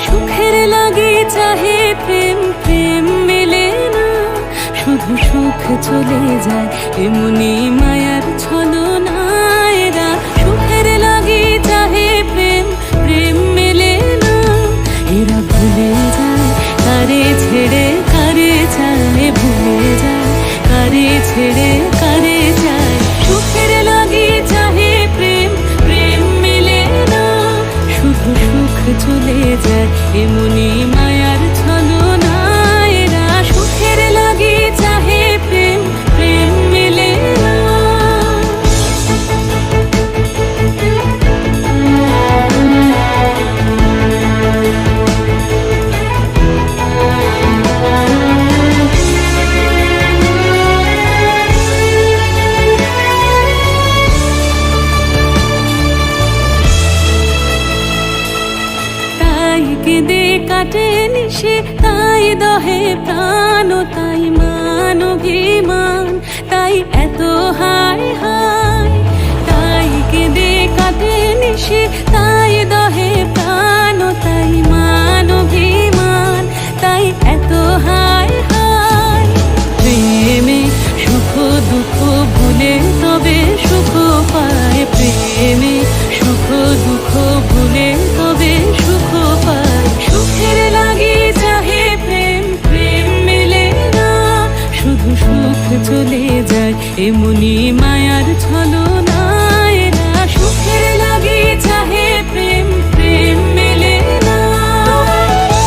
সুখের লাগি চাহে প্রেম, প্রেম মেলে না, শুধু সুখ চলে যায় এমনি মায়ার ছলনা। এরা সুখের লাগি চাহে প্রেম, প্রেম মেলে না, এরা ভুলে যায় কারে ছেড়ে কারে চায়, ভুলে যায় কারে ছেড়ে কারে চায়। সুখের লাগি চাহে প্রেম, প্রেম মেলে না, শুধু সুখ চলে যায় এমনি মায়ার ছলনা। এরা সুখের লাগি চাহে প্রেম, প্রেম মেলে না। তাই কেঁদে কাটে নিশে, তাই দহে প্রাণ, তাই মান অভিমান, তাই এত হায় হায়। তাই কেঁদে কাটে নিশে, তাই দহে প্রাণ, তাই মান অভিমান, তাই এত হায় হায়। প্রেমে সুখ দুঃখ ভুলে তবে সুখ পায়, প্রেমে সুখ দুঃখ ভুলে তবে সুখ পায়। সুখের লাগি চাহে প্রেম, প্রেম মেলে না, শুধু সুখ চলে যায় এমনি